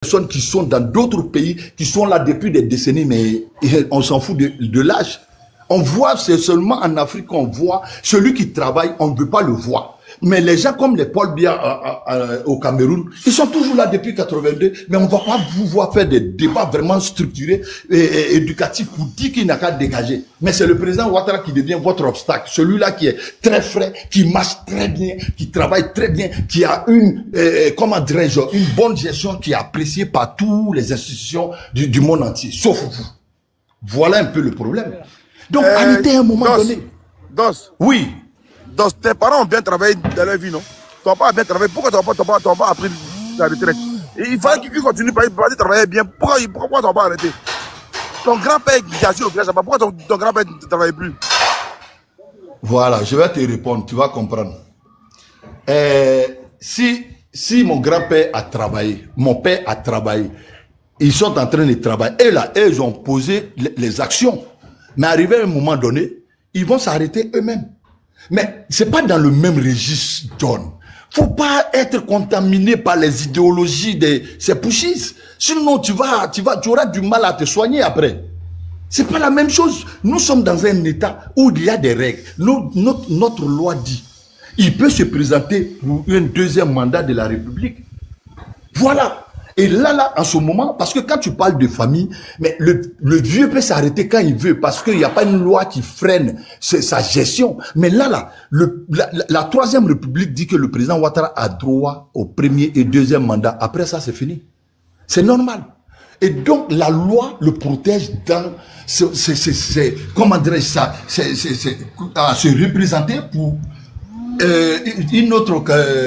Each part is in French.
Personnes qui sont dans d'autres pays, qui sont là depuis des décennies, mais on s'en fout de l'âge. On voit, c'est seulement en Afrique qu'on voit celui qui travaille, on ne veut pas le voir. Mais les gens comme les Paul Biya au Cameroun, ils sont toujours là depuis 82, mais on ne va pas pouvoir faire des débats vraiment structurés et éducatifs pour dire qu'il n'a qu'à dégager. Mais c'est le président Ouattara qui devient votre obstacle. Celui-là qui est très frais, qui marche très bien, qui travaille très bien, qui a une, comment dirais-je, une bonne gestion qui est appréciée par toutes les institutions du monde entier, sauf vous. Voilà un peu le problème. Donc, arrêtez à un moment donné. Oui. Donc, tes parents ont bien travaillé dans leur vie, non? Tu n'as pas bien travaillé. Pourquoi tu n'as pas appris la retraite? Et il fallait qu'ils continuent par travailler bien. Pourquoi tu n'as pas arrêté? Ton grand-père est assis au village, pourquoi ton grand-père ne travaille plus? Voilà, je vais te répondre, tu vas comprendre. Si mon grand-père a travaillé, mon père a travaillé, ils sont en train de travailler. Et là, ils ont posé les actions. Mais arrivé à un moment donné, ils vont s'arrêter eux-mêmes. Mais c'est pas dans le même registre, John. Faut pas être contaminé par les idéologies de ces pushistes. Sinon, tu auras du mal à te soigner après. C'est pas la même chose. Nous sommes dans un état où il y a des règles. Notre loi dit, il peut se présenter pour un deuxième mandat de la République. Voilà. Et là, en ce moment, parce que quand tu parles de famille, mais le vieux peut s'arrêter quand il veut, parce qu'il n'y a pas une loi qui freine sa gestion. Mais la troisième République dit que le président Ouattara a droit au premier et deuxième mandat. Après ça, c'est fini. C'est normal. Et donc, la loi le protège dans comment dirais-je ça, à se représenter pour une autre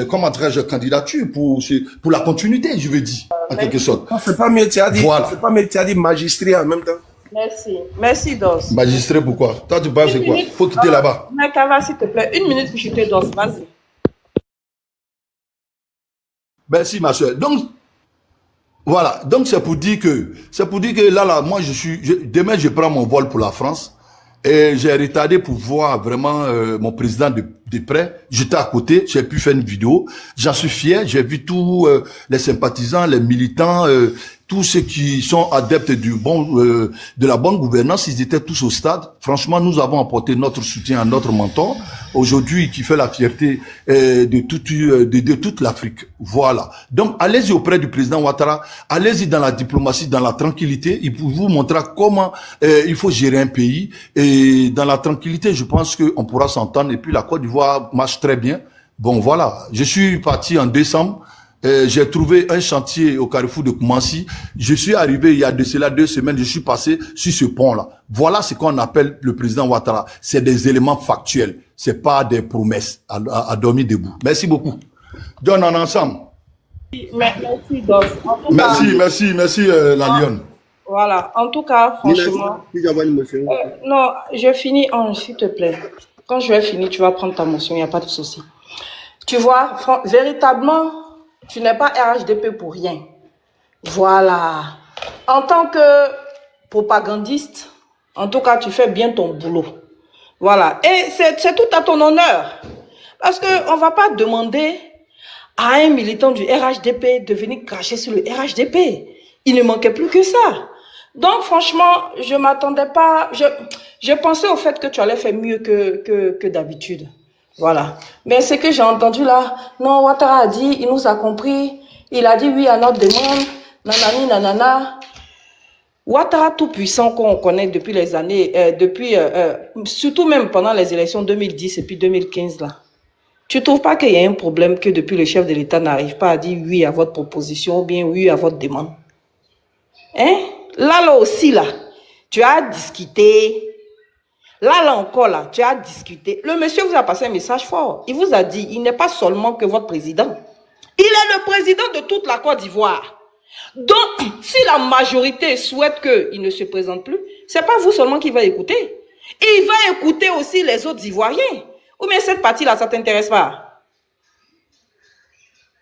comment dirais-je, candidature pour la continuité, je veux dire, en quelque sorte. C'est pas mieux, tu as dit, voilà. C'est pas mieux, tu as dit magistrat en même temps. Merci. Merci, Dos. Magistrat, pourquoi? Toi, tu penses quoi? Faut quitter là-bas. Nakava, s'il te plaît, 1 minute pour chuter, Dos. Vas-y. Merci, ma soeur. Donc, voilà. Donc, c'est pour dire que là, moi, demain, je prends mon vol pour la France. Et j'ai retardé pour voir vraiment mon président de près. J'étais à côté, j'ai pu faire une vidéo. J'en suis fier. J'ai vu tous les sympathisants, les militants, tous ceux qui sont adeptes de la bonne gouvernance. Ils étaient tous au stade. Franchement, nous avons apporté notre soutien à notre mentor aujourd'hui, qui fait la fierté de toute l'Afrique. Voilà. Donc, allez-y auprès du président Ouattara. Allez-y dans la diplomatie, dans la tranquillité. Il vous montrer comment il faut gérer un pays. Et dans la tranquillité, je pense qu'on pourra s'entendre. Et puis, la Côte d'Ivoire marche très bien. Bon, voilà. Je suis parti en décembre. J'ai trouvé un chantier au carrefour de Koumassi. Je suis arrivé il y a de cela 2 semaines. Je suis passé sur ce pont-là. Voilà ce qu'on appelle le président Ouattara. C'est des éléments factuels. C'est pas des promesses à dormir debout. Merci beaucoup. John, on est ensemble. Merci, Dos. Merci, la Lyon. Voilà. En tout cas, franchement. Non, je finis s'il te plaît. Quand je vais finir, tu vas prendre ta motion. Il n'y a pas de souci. Tu vois, véritablement, tu n'es pas RHDP pour rien. Voilà. En tant que propagandiste, en tout cas, tu fais bien ton boulot. Voilà. Et c'est tout à ton honneur. Parce qu'on ne va pas demander à un militant du RHDP de venir cracher sur le RHDP. Il ne manquait plus que ça. Donc, franchement, je ne m'attendais pas. Je pensais au fait que tu allais faire mieux que d'habitude. Voilà. Mais ce que j'ai entendu là, non, Ouattara a dit, il nous a compris, il a dit oui à notre demande, nanani, nanana. Ouattara tout puissant qu'on connaît depuis les années, surtout même pendant les élections 2010 et puis 2015 là. Tu trouves pas qu'il y a un problème que depuis le chef de l'État n'arrive pas à dire oui à votre proposition ou bien oui à votre demande? Hein? Là aussi là, tu as discuté. Là encore, là, tu as discuté. Le monsieur vous a passé un message fort. Il vous a dit, il n'est pas seulement que votre président. Il est le président de toute la Côte d'Ivoire. Donc, si la majorité souhaite qu'il ne se présente plus, c'est pas vous seulement qui va écouter. Il va écouter aussi les autres Ivoiriens. Ou bien cette partie-là, ça ne t'intéresse pas?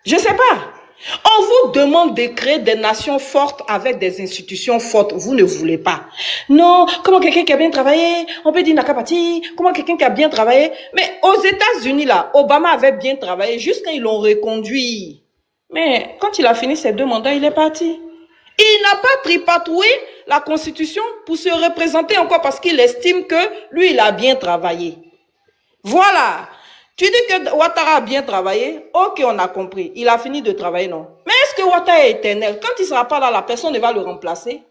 Je ne sais pas. On vous demande de créer des nations fortes avec des institutions fortes. Vous ne voulez pas. Non, comment quelqu'un qui a bien travaillé, on peut dire Nakapati, comment quelqu'un qui a bien travaillé. Mais aux États-Unis, là, Obama avait bien travaillé jusqu'à ils l'ont reconduit. Mais quand il a fini ses 2 mandats, il est parti. Il n'a pas tripatoué la Constitution pour se représenter encore parce qu'il estime que lui, il a bien travaillé. Voilà. Tu dis que Ouattara a bien travaillé. Ok, on a compris. Il a fini de travailler, non. Mais est-ce que Ouattara est éternel? Quand il ne sera pas là, la personne ne va le remplacer?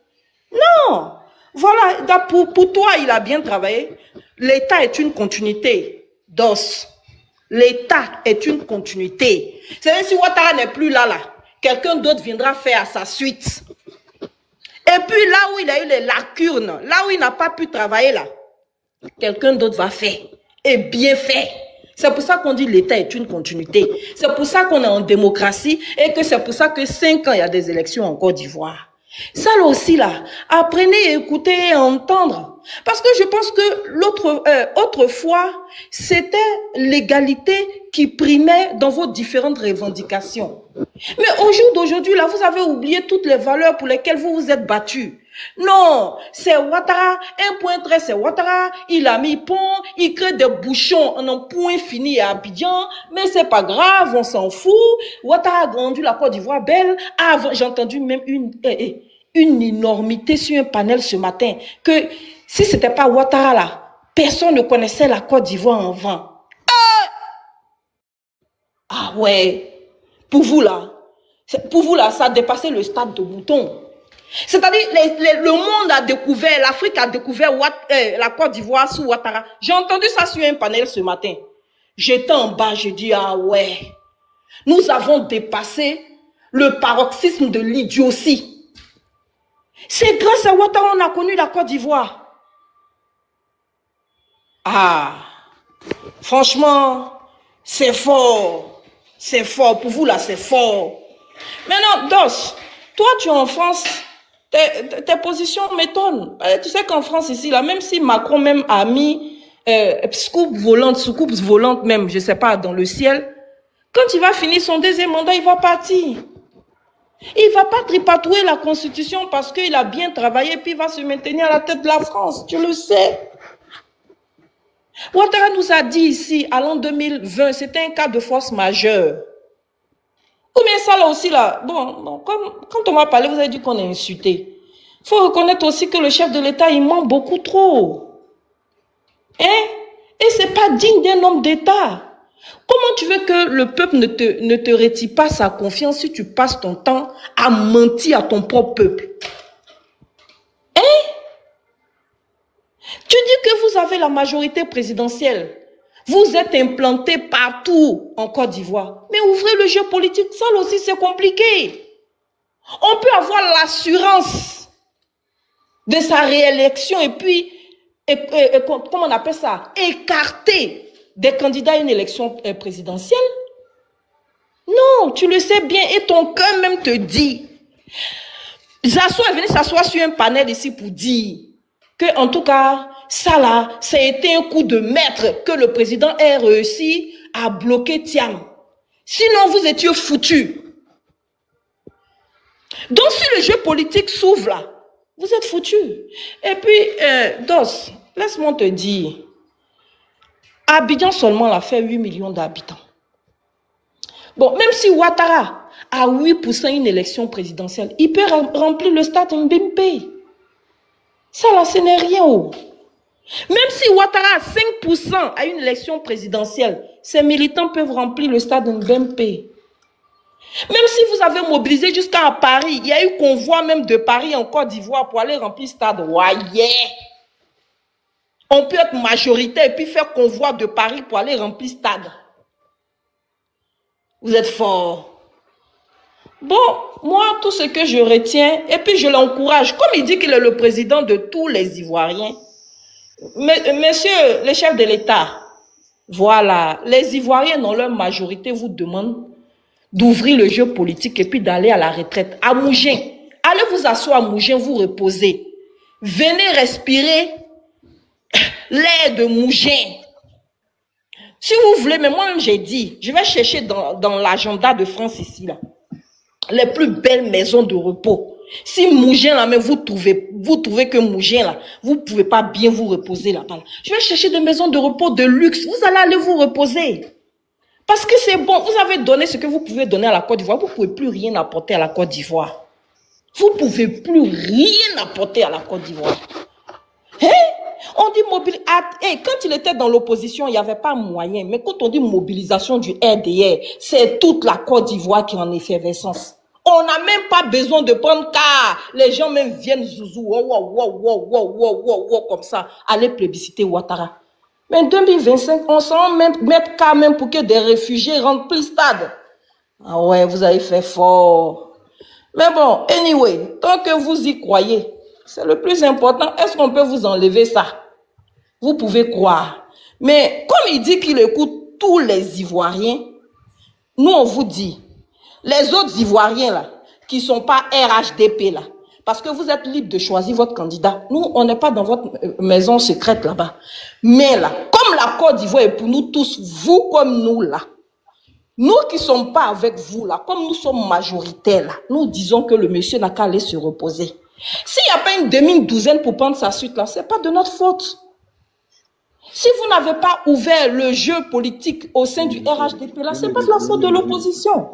Non. Voilà. Pour toi, il a bien travaillé. L'État est une continuité d'os. L'État est une continuité. C'est-à-dire si Ouattara n'est plus là, quelqu'un d'autre viendra faire à sa suite. Et puis là où il a eu les lacunes, là où il n'a pas pu travailler, là, quelqu'un d'autre va faire. Et bien fait. C'est pour ça qu'on dit l'État est une continuité. C'est pour ça qu'on est en démocratie et que c'est pour ça que 5 ans, il y a des élections en Côte d'Ivoire. Ça là aussi, là, apprenez, écoutez, entendre. Parce que je pense que autrefois, c'était l'égalité qui primait dans vos différentes revendications. Mais au jour d'aujourd'hui, là, vous avez oublié toutes les valeurs pour lesquelles vous vous êtes battus. Non, c'est Ouattara, un point très, c'est Ouattara, il a mis pont, il crée des bouchons en un point fini à Abidjan, mais c'est pas grave, on s'en fout. Ouattara a rendu la Côte d'Ivoire belle. J'ai entendu même une énormité sur un panel ce matin, que si c'était pas Ouattara là, personne ne connaissait la Côte d'Ivoire en vent. Ah ouais, pour vous là, ça a dépassé le stade de Mouton. C'est-à-dire, le monde a découvert, l'Afrique a découvert la Côte d'Ivoire sous Ouattara. J'ai entendu ça sur un panel ce matin. J'étais en bas, j'ai dit, ah ouais, nous avons dépassé le paroxysme de l'idiotie. C'est grâce à Ouattara qu'on a connu la Côte d'Ivoire. Ah, franchement, c'est fort. C'est fort. Pour vous là, c'est fort. Maintenant, Dos, toi tu es en France. Tes positions m'étonnent. Tu sais qu'en France, ici, là, même si Macron même a mis soucoupes volantes même, je sais pas, dans le ciel, quand il va finir son 2e mandat, il va partir. Il va pas tripatouer la Constitution parce qu'il a bien travaillé, puis il va se maintenir à la tête de la France. Tu le sais. Ouattara nous a dit ici, à l'an 2020, c'était un cas de force majeure. Ou bien ça là aussi là, bon, quand on m'a parlé, vous avez dit qu'on est insulté. Il faut reconnaître aussi que le chef de l'État, il ment beaucoup trop. Hein? Et c'est pas digne d'un homme d'État. Comment tu veux que le peuple ne te retire pas sa confiance si tu passes ton temps à mentir à ton propre peuple? Hein? Tu dis que vous avez la majorité présidentielle. Vous êtes implanté partout en Côte d'Ivoire. Mais ouvrez le jeu politique, ça aussi c'est compliqué. On peut avoir l'assurance de sa réélection et puis, comment on appelle ça, écarter des candidats à une élection présidentielle. Non, tu le sais bien et ton cœur même te dit. Zasso est venu s'asseoir sur un panel ici pour dire que, en tout cas, ça là, ça a été un coup de maître que le président ait réussi à bloquer Thiam. Sinon, vous étiez foutus. Donc, si le jeu politique s'ouvre là, vous êtes foutus. Et puis, Dos, laisse-moi te dire, Abidjan seulement a fait 8 millions d'habitants. Bon, même si Ouattara a 8% une élection présidentielle, il peut remplir le stade Mbempe. Ça là, ce n'est rien. Oh. Même si Ouattara a 5% à une élection présidentielle, ses militants peuvent remplir le stade Mbempe. Même si vous avez mobilisé jusqu'à Paris, il y a eu convoi même de Paris en Côte d'Ivoire pour aller remplir le stade. Ouais. On peut être majoritaire et puis faire convoi de Paris pour aller remplir le stade. Vous êtes forts. Bon, moi, tout ce que je retiens, et puis je l'encourage, comme il dit qu'il est le président de tous les Ivoiriens, messieurs les chefs de l'État, voilà, les Ivoiriens dans leur majorité vous demandent d'ouvrir le jeu politique et puis d'aller à la retraite. À Mougin, allez vous asseoir à Mougin, vous reposer. Venez respirer l'air de Mougin. Si vous voulez, mais moi-même j'ai dit, je vais chercher dans l'agenda de France ici, là, les plus belles maisons de repos. Si Mougin là, mais vous trouvez que Mougin là, vous ne pouvez pas bien vous reposer là-bas. Je vais chercher des maisons de repos de luxe. Vous allez aller vous reposer. Parce que c'est bon, vous avez donné ce que vous pouvez donner à la Côte d'Ivoire. Vous ne pouvez plus rien apporter à la Côte d'Ivoire. Vous ne pouvez plus rien apporter à la Côte d'Ivoire. Hein? On dit mobilisation. Quand il était dans l'opposition, il n'y avait pas moyen. Mais quand on dit mobilisation du RDR, c'est toute la Côte d'Ivoire qui est en effervescence. On n'a même pas besoin de prendre car les gens même viennent zouzou, comme ça, aller plébisciter Ouattara. Mais en 2025, on s'en mettre quand même pour que des réfugiés rentrent plus stade. Ah ouais, vous avez fait fort. Mais bon, anyway, tant que vous y croyez, c'est le plus important. Est-ce qu'on peut vous enlever ça? Vous pouvez croire. Mais comme il dit qu'il écoute tous les Ivoiriens, nous on vous dit, les autres Ivoiriens là, qui ne sont pas RHDP là, parce que vous êtes libre de choisir votre candidat. Nous, on n'est pas dans votre maison secrète là-bas. Mais là, comme la Côte d'Ivoire est pour nous tous, vous comme nous là, nous qui ne sommes pas avec vous là, comme nous sommes majoritaires là, nous disons que le monsieur n'a qu'à aller se reposer. S'il n'y a pas une demi-douzaine pour prendre sa suite là, ce n'est pas de notre faute. Si vous n'avez pas ouvert le jeu politique au sein du RHDP là, ce n'est pas de la faute de l'opposition.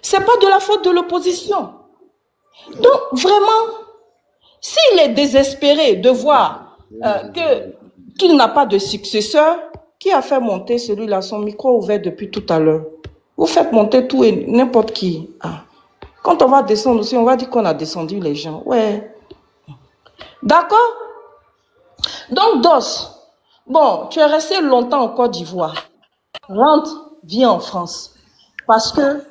Ce n'est pas de la faute de l'opposition. Donc, vraiment, s'il est désespéré de voir qu'il n'a pas de successeur, qui a fait monter celui-là, son micro ouvert depuis tout à l'heure? Vous faites monter tout et n'importe qui. Ah. Quand on va descendre aussi, on va dire qu'on a descendu les gens. Ouais. D'accord? Donc, Dos, bon, tu es resté longtemps en Côte d'Ivoire. Rentre, viens en France. Parce que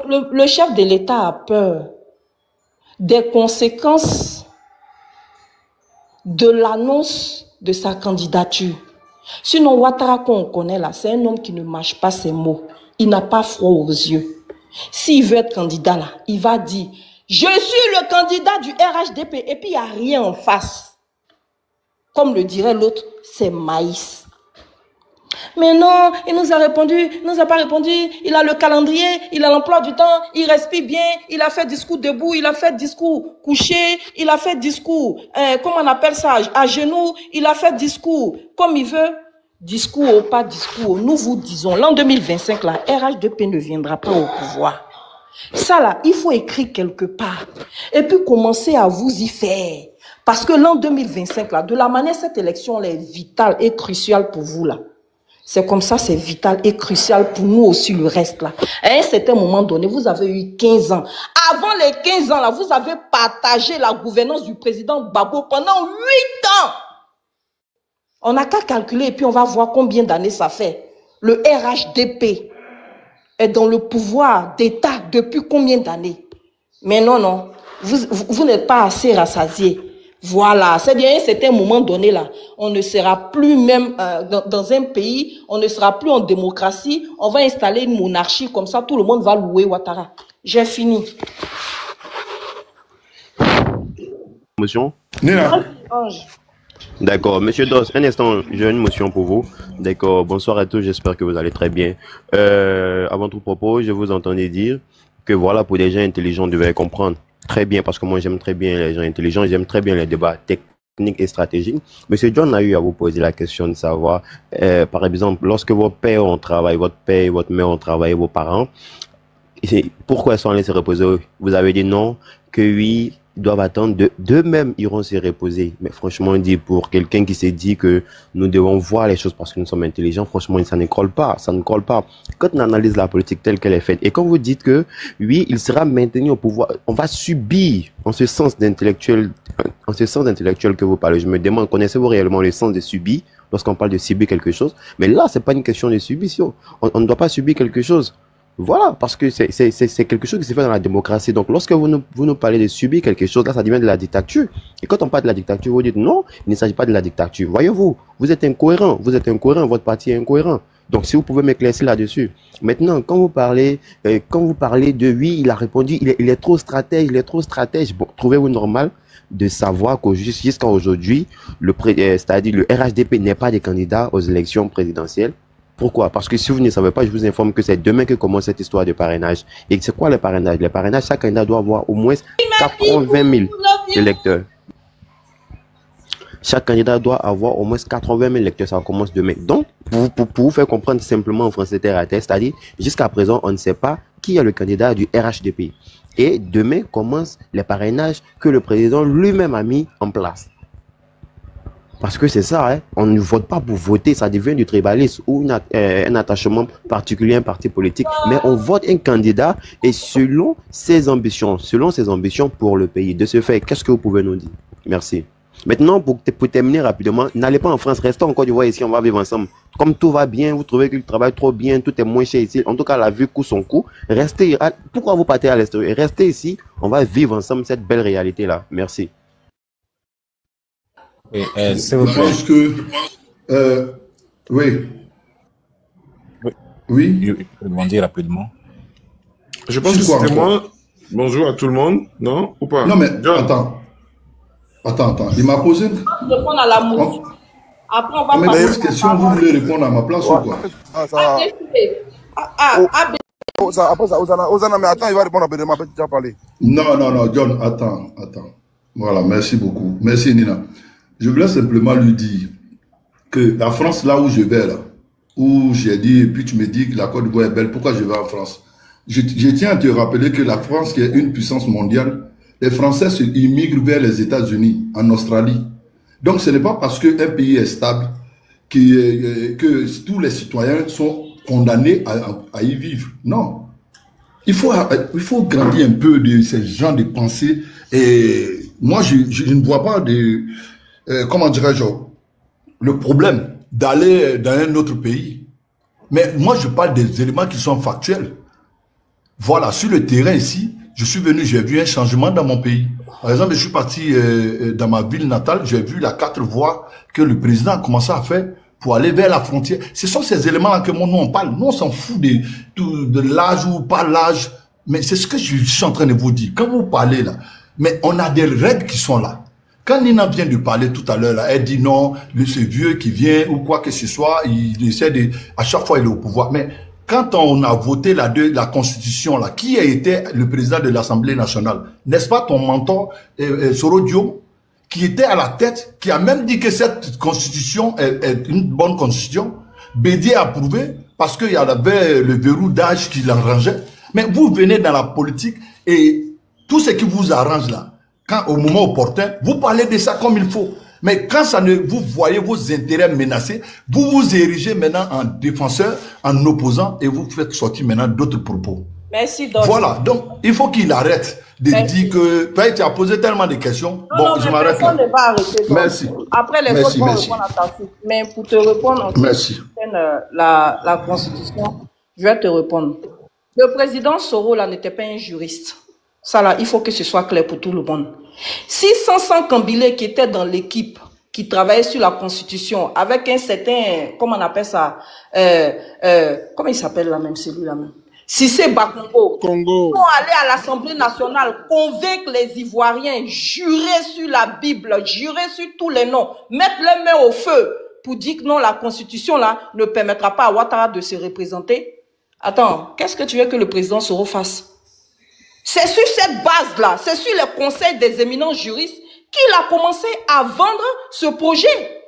le chef de l'État a peur des conséquences de l'annonce de sa candidature. Sinon, Ouattara qu'on connaît là, c'est un homme qui ne mâche pas ses mots. Il n'a pas froid aux yeux. S'il veut être candidat là, il va dire « Je suis le candidat du RHDP » et puis il n'y a rien en face. Comme le dirait l'autre, c'est maïs. Mais non, il nous a répondu, il nous a pas répondu, il a le calendrier, il a l'emploi du temps, il respire bien, il a fait discours debout, il a fait discours couché, il a fait discours, comment on appelle ça, à genoux, il a fait discours comme il veut. Discours ou pas discours, nous vous disons, l'an 2025, la RHDP ne viendra pas au pouvoir. Ça là, il faut écrire quelque part et puis commencer à vous y faire. Parce que l'an 2025, là, de la manière cette élection là, est vitale et cruciale pour vous là. C'est comme ça, c'est vital et crucial pour nous aussi, le reste là. À un certain moment donné, vous avez eu 15 ans. Avant les 15 ans là, vous avez partagé la gouvernance du président Gbagbo pendant 8 ans. On n'a qu'à calculer et puis on va voir combien d'années ça fait. Le RHDP est dans le pouvoir d'État depuis combien d'années? Mais non, non, vous n'êtes pas assez rassasiés. Voilà, c'est bien, c'est un moment donné là. On ne sera plus même dans un pays, on ne sera plus en démocratie. On va installer une monarchie comme ça, tout le monde va louer Ouattara. J'ai fini. Motion? Ange. D'accord, monsieur Dos, un instant, j'ai une motion pour vous. D'accord, bonsoir à tous, j'espère que vous allez très bien. Avant tout propos, je vous entendais dire que voilà, pour des gens intelligents, vous devez comprendre. Très bien, parce que moi j'aime très bien les gens intelligents, j'aime très bien les débats techniques et stratégiques. Monsieur John a eu à vous poser la question de savoir, par exemple, lorsque vos pères ont travaillé, votre père et votre mère ont travaillé, vos parents, pourquoi sont allés se reposer? Vous avez dit non, que oui, ils doivent attendre, d'eux-mêmes iront se reposer. Mais franchement, on dit pour quelqu'un qui s'est dit que nous devons voir les choses parce que nous sommes intelligents, franchement, ça ne colle pas, ça ne colle pas. Quand on analyse la politique telle qu'elle est faite, et quand vous dites que, oui, il sera maintenu au pouvoir, on va subir, en ce sens d'intellectuel que vous parlez, je me demande, connaissez-vous réellement le sens de subir, lorsqu'on parle de subir quelque chose? Mais là, c'est pas une question de submission. On ne doit pas subir quelque chose. Voilà, parce que c'est quelque chose qui se fait dans la démocratie. Donc, lorsque vous nous parlez de subir quelque chose, là, ça devient de la dictature. Et quand on parle de la dictature, vous dites non, il ne s'agit pas de la dictature. Voyez-vous, vous êtes incohérent, votre parti est incohérent. Donc, si vous pouvez m'éclaircir là-dessus. Maintenant, quand vous parlez de oui, il a répondu, il est trop stratège, bon, trouvez-vous normal de savoir qu'au jusqu'à aujourd'hui, c'est-à-dire le RHDP n'est pas des candidats aux élections présidentielles? Pourquoi? Parce que si vous ne savez pas, je vous informe que c'est demain que commence cette histoire de parrainage. Et c'est quoi le parrainage? Le parrainage, chaque candidat doit avoir au moins 80 000 électeurs. chaque candidat doit avoir au moins 80 000 lecteurs. Ça commence demain. Donc, pour vous faire comprendre simplement en français terre à terre, c'est-à-dire, jusqu'à présent, on ne sait pas qui est le candidat du RHDP. Et demain commencent les parrainages que le président lui-même a mis en place. Parce que c'est ça, hein? On ne vote pas pour voter, ça devient du tribalisme ou un attachement particulier à un parti politique. Mais on vote un candidat et selon ses ambitions pour le pays. De ce fait, qu'est-ce que vous pouvez nous dire? Merci. Maintenant, pour terminer rapidement, n'allez pas en France, restez en Côte d'Ivoire ici, on va vivre ensemble. Comme tout va bien, vous trouvez qu'il travaille trop bien, tout est moins cher ici, en tout cas la vie coûte son coût, restez, pourquoi vous partez à l'extérieur? Restez ici, on va vivre ensemble cette belle réalité-là. Merci. Oui, je pense que... oui. Oui. Je peux demander rapidement. Je pense que c'était moi. Bonjour à tout le monde, non? Ou pas? Non, mais attends. Attends. Il m'a posé... Je réponds à la mouche. Après, on va mais quelle question vous voulez répondre à ma place ou quoi? Après ça, Ozana, mais attends, il va répondre à Bédéma, tu as parlé. Non, John, attends. Voilà, merci beaucoup. Merci, Nina. Je voulais simplement lui dire que la France, là où je vais, là, où j'ai dit, et puis tu me dis que la Côte d'Ivoire est belle, pourquoi je vais en France? Je tiens à te rappeler que la France, qui est une puissance mondiale, les Français immigrent vers les États-Unis, en Australie. Donc, ce n'est pas parce qu'un pays est stable que tous les citoyens sont condamnés à y vivre. Non. Il faut grandir un peu de ces gens de pensée. Et moi, je ne vois pas de... comment dirais-je, le problème d'aller dans un autre pays. Mais moi, je parle des éléments qui sont factuels. Voilà, sur le terrain ici, je suis venu, j'ai vu un changement dans mon pays. Par exemple, je suis parti dans ma ville natale, j'ai vu la 4 voies que le président a commencé à faire pour aller vers la frontière. Ce sont ces éléments-là que nous on parle. Nous, on s'en fout de l'âge ou pas l'âge. Mais c'est ce que je suis en train de vous dire. Quand vous parlez là, mais on a des règles qui sont là. Quand Nina vient de parler tout à l'heure, elle dit non, ce vieux qui vient ou quoi que ce soit, il essaie de... À chaque fois, il est au pouvoir. Mais quand on a voté la Constitution, là, qui a été le président de l'Assemblée nationale? N'est-ce pas ton mentor, Soro Diop, qui était à la tête, qui a même dit que cette Constitution est une bonne Constitution? Bédier a approuvé parce qu'il y avait le verrou d'âge qui l'arrangeait. Mais vous venez dans la politique et tout ce qui vous arrange là, quand au moment opportun, vous parlez de ça comme il faut. Mais quand ça ne, vous voyez vos intérêts menacés, vous vous érigez maintenant en défenseur, en opposant, et vous faites sortir maintenant d'autres propos. Merci, donc. Voilà, donc il faut qu'il arrête de dire que... Tu as posé tellement de questions. Non, je m'arrête là. Ne va arrêter, merci. Après, les autres vont répondre à ta suite. Mais pour te répondre, merci. La Constitution, je vais te répondre. Le président Soro, là, n'était pas un juriste. Ça, là, il faut que ce soit clair pour tout le monde. Si 500 Kambilé qui étaient dans l'équipe, qui travaillaient sur la Constitution, avec un certain, comment on appelle ça, comment il s'appelle là même, celui-là même, Cissé Bakongo, ils sont allés à l'Assemblée nationale convaincre les Ivoiriens, jurer sur la Bible, jurer sur tous les noms, mettre les mains au feu pour dire que non, la Constitution là ne permettra pas à Ouattara de se représenter. Attends, qu'est-ce que tu veux que le président Soro fasse? C'est sur cette base-là, c'est sur les conseils des éminents juristes qu'il a commencé à vendre ce projet.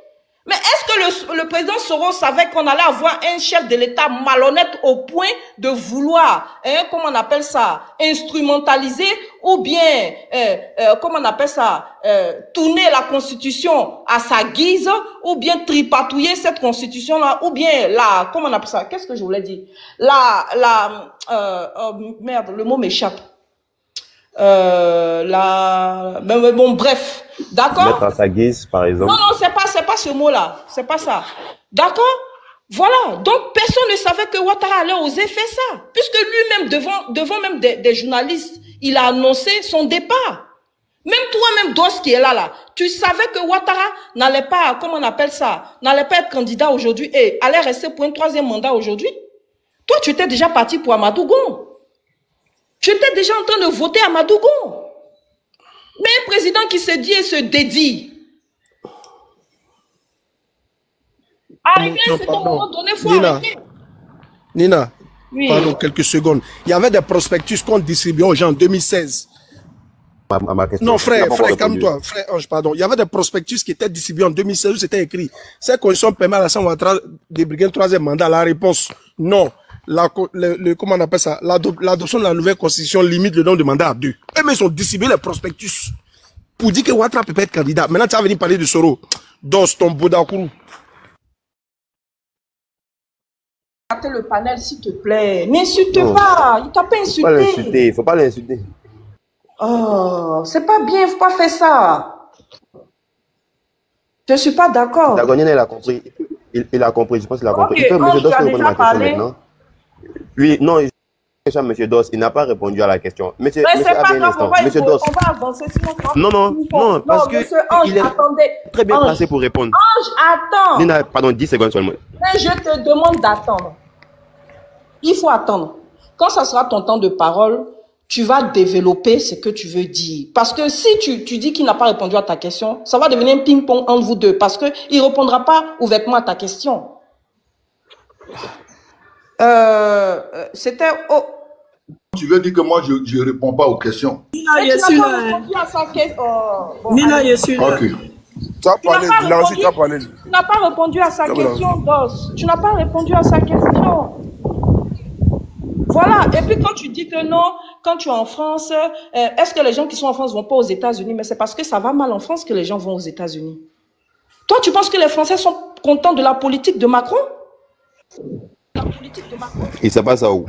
Mais est-ce que le président Soro savait qu'on allait avoir un chef de l'État malhonnête au point de vouloir, comment on appelle ça, instrumentaliser ou bien, comment on appelle ça, tourner la Constitution à sa guise ou bien tripatouiller cette Constitution-là ou bien comment on appelle ça, qu'est-ce que je voulais dire, merde, le mot m'échappe. Bon, bref, d'accord. Mettre à sa guise, par exemple. Non, c'est pas ce mot-là, c'est pas ça. D'accord. Voilà. Donc personne ne savait que Ouattara allait oser faire ça, puisque lui-même devant même des journalistes, il a annoncé son départ. Même toi-même, Dos qui est là, tu savais que Ouattara n'allait pas, comment on appelle ça, n'allait pas être candidat aujourd'hui et allait rester pour un 3e mandat aujourd'hui. Toi, tu étais déjà parti pour Amadougon. Tu étais déjà en train de voter à Madougon. Mais un président qui se dit et se dédie. Arrêtez, c'est au moment donné, il faut arrêter. Nina, oui. Pardon, quelques secondes. Il y avait des prospectus qu'on distribuait aux gens en 2016. à ma question. Non, frère, calme-toi. Frère Ange, pardon. Il y avait des prospectus qui étaient distribués en 2016 où c'était écrit. Ces conditions permettent à Alassane Ouattara de briguer un troisième mandat. La réponse, non. Comment on appelle ça? L'adoption de la nouvelle constitution limite le nombre de mandats à 2. Et mais ils ont distribué les prospectus pour dire que Ouattara peut pas être candidat. Maintenant, tu vas venir parler de Soro. Dans ton Bodakourou. Le panel, s'il te plaît. N'insulte pas. Il t'a pas insulté. Faut pas l'insulter. Oh, c'est pas bien, faut pas faire ça. Je suis pas d'accord. Dagonien, il a compris. Il a compris, je pense qu'il a compris. Okay, Monsieur Dos peut répondre à ma question maintenant. Oui, non, Monsieur Dos, il n'a pas répondu à la question. Monsieur Dos. On va avancer, sinon... Non, parce que il est très bien placé pour répondre. Ange, attends. Nina, pardon, 10 secondes seulement. Mais je te demande d'attendre. Il faut attendre. Quand ça sera ton temps de parole, tu vas développer ce que tu veux dire. Parce que si tu dis qu'il n'a pas répondu à ta question, ça va devenir un ping-pong entre vous deux. Parce qu'il ne répondra pas ouvertement à ta question. C'était... Oh. Tu veux dire que moi, je ne réponds pas aux questions. Nina, je suis là. Nina, je suis là. Ok. Tu as parlé, tu n'as pas répondu à sa question, Dos. Tu n'as pas répondu à sa question. Voilà. Et puis quand tu dis que non, quand tu es en France, est-ce que les gens qui sont en France vont pas aux États-Unis? Mais c'est parce que ça va mal en France que les gens vont aux États-Unis. Toi, tu penses que les Français sont contents de la politique de Macron? Il sait pas ça où.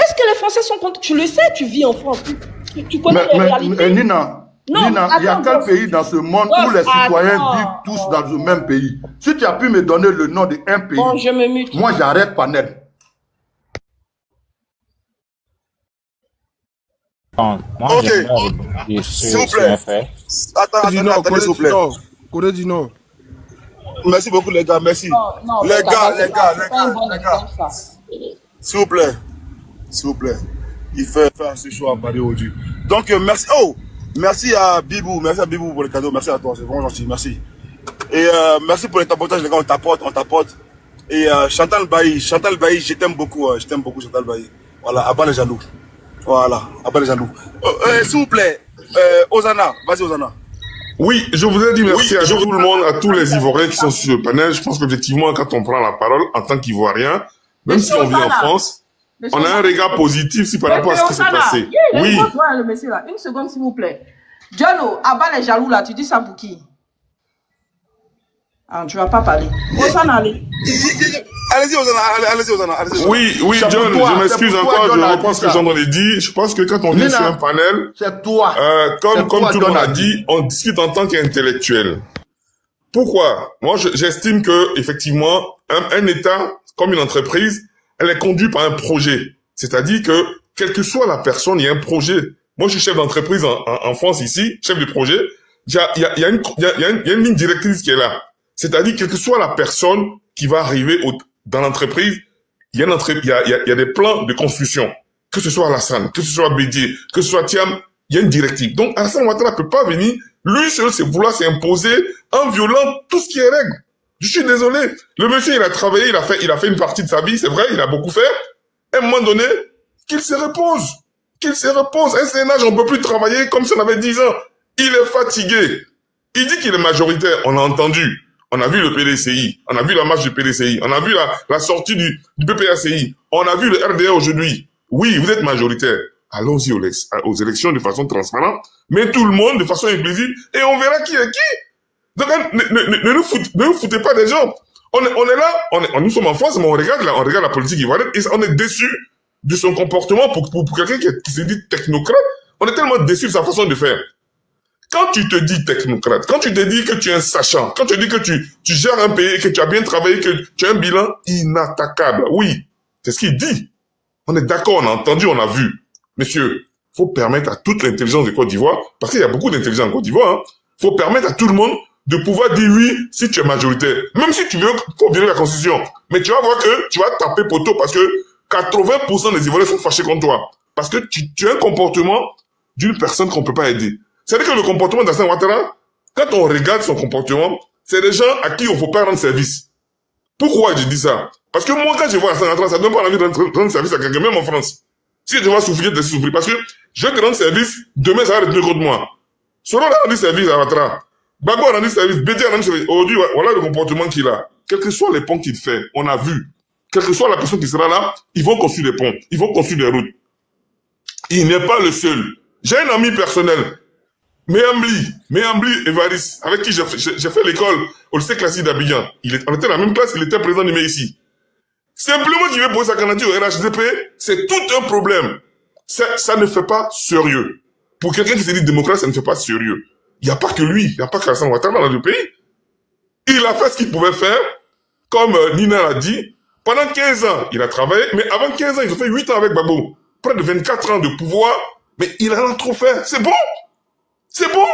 Est-ce que les Français sont contents? Tu le sais, tu vis en France. Tu connais les réalités. Nina, il y a quel pays dans ce monde où les citoyens vivent tous dans le même pays? Si tu as pu me donner le nom d'un pays, bon, je me mute. Moi j'arrête panel. Ok, s'il vous plaît. Attends, s'il vous plaît. Corée du Nord. Merci beaucoup, les gars, merci. Non, les gars. S'il vous plaît. Il fait faire ce choix à Paris aujourd'hui. Donc, merci. Oh, merci à Bibou pour le cadeau. Merci à toi, c'est vraiment gentil, merci. Et merci pour les tapotages, les gars, on tapote. Et Chantal Bailly, je t'aime beaucoup, Chantal Bailly. Voilà, abat les jaloux. S'il vous plaît, Ozana, vas-y Ozana. Oui, je voudrais dire merci à tout le monde, à tous les Ivoiriens qui sont sur le panel. Je pense qu'effectivement, quand on prend la parole en tant qu'Ivoirien, même si on vit en France, on a un regard positif si par rapport à ce qui s'est passé. Oui. Le monsieur là. Une seconde, s'il vous plaît. Diallo, abat les jaloux là, tu dis ça pour qui? Ah, tu vas pas parler. Ozana, allez. Allez-y, Ozana. Oui, John, je m'excuse encore, je reprends ce que j'en ai dit. Je pense que quand on vient sur un panel, comme tout le monde a dit, on discute en tant qu'intellectuel. Pourquoi? Moi, j'estime que, effectivement, un État, comme une entreprise, elle est conduite par un projet. C'est-à-dire que, quelle que soit la personne, il y a un projet. Moi, je suis chef d'entreprise en France ici, chef de projet. Il y a une ligne directrice qui est là. C'est-à-dire, quelle que soit la personne qui va arriver dans l'entreprise, il y a des plans de construction. Que ce soit Alassane, que ce soit Bédier, que ce soit Thiam, il y a une directive. Donc, Alassane Ouattara ne peut pas venir, lui seul, vouloir s'imposer en violant tout ce qui est règle. Je suis désolé. Le monsieur, il a travaillé, il a fait une partie de sa vie, c'est vrai, il a beaucoup fait. À un moment donné, qu'il se repose. À un certain âge, on ne peut plus travailler comme si on avait 10 ans. Il est fatigué. Il dit qu'il est majoritaire, on a entendu. On a vu le PDCI, on a vu la marche du PDCI, on a vu la sortie du PPACI, on a vu le RDA aujourd'hui. Oui, vous êtes majoritaire. Allons-y aux élections de façon transparente, mais tout le monde de façon inclusive, et on verra qui est qui. Donc, ne nous foutez pas des gens. On est là, nous sommes en France, mais on regarde la politique ivoirienne, et on est déçus de son comportement pour quelqu'un qui se dit technocrate. On est tellement déçus de sa façon de faire. Quand tu te dis technocrate, quand tu te dis que tu es un sachant, quand tu dis que tu gères un pays, que tu as bien travaillé, que tu as un bilan inattaquable, oui, c'est ce qu'il dit. On est d'accord, on a entendu, on a vu. Messieurs, faut permettre à toute l'intelligence de Côte d'Ivoire, parce qu'il y a beaucoup d'intelligence en Côte d'Ivoire, faut permettre à tout le monde de pouvoir dire oui si tu es majoritaire. Même si tu veux violer la Constitution. Mais tu vas voir que tu vas taper poteau parce que 80% des Ivoiriens sont fâchés contre toi. Parce que tu as un comportement d'une personne qu'on peut pas aider. C'est-à-dire que le comportement d'Alassane Ouattara, quand on regarde son comportement, c'est des gens à qui on ne faut pas rendre service. Pourquoi je dis ça? Parce que moi, quand je vois Alassane Ouattara, ça ne donne pas envie de rendre service à quelqu'un, même en France. Si je dois souffrir, je souffrir. Parce que je vais te rendre service, demain ça va retourner contre moi. Soro a rendu service à Ouattara. Gbagbo a rendu service, Bédi a rendu service. Aujourd'hui, voilà le comportement qu'il a. Quels que soient les ponts qu'il fait, on a vu. Quelle que soit la personne qui sera là, ils vont construire des ponts, ils vont construire des routes. Il n'est pas le seul. J'ai un ami personnel, Méambli Evaris, avec qui j'ai fait l'école au lycée classique d'Abidjan. On était dans la même classe, il était président du ici. Simplement qu'il veut poser sa candidature au RHDP, c'est tout un problème. Ça ne fait pas sérieux. Pour quelqu'un qui se dit démocrate, ça ne fait pas sérieux. Il n'y a pas que lui, il n'y a pas qu'Alassane Ouattara dans le pays. Il a fait ce qu'il pouvait faire, comme Nina l'a dit. Pendant 15 ans, il a travaillé, mais avant 15 ans, ils ont fait 8 ans avec Gbagbo. Près de 24 ans de pouvoir, mais il en a trop fait. C'est bon. C'est bon.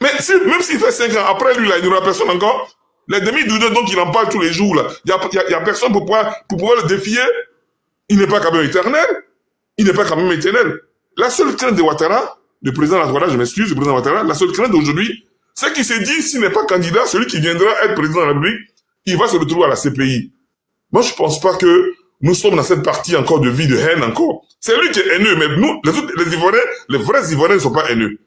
Mais même s'il fait 5 ans, après lui, là, il n'y aura personne encore. Les demi-doudeurs, donc il en parle tous les jours, là. Il y a personne pour pouvoir le défier. Il n'est pas quand même éternel. Il n'est pas quand même éternel. La seule crainte de Ouattara, le président Ouattara, je m'excuse, le président Ouattara, la seule crainte d'aujourd'hui, c'est qu'il s'est dit, s'il n'est pas candidat, celui qui viendra être président de la République, il va se retrouver à la CPI. Moi, je pense pas que nous sommes dans cette partie encore de vie, de haine encore. C'est lui qui est haineux, mais nous, les Ivoiriens, les vrais Ivoiriens ne sont pas haineux.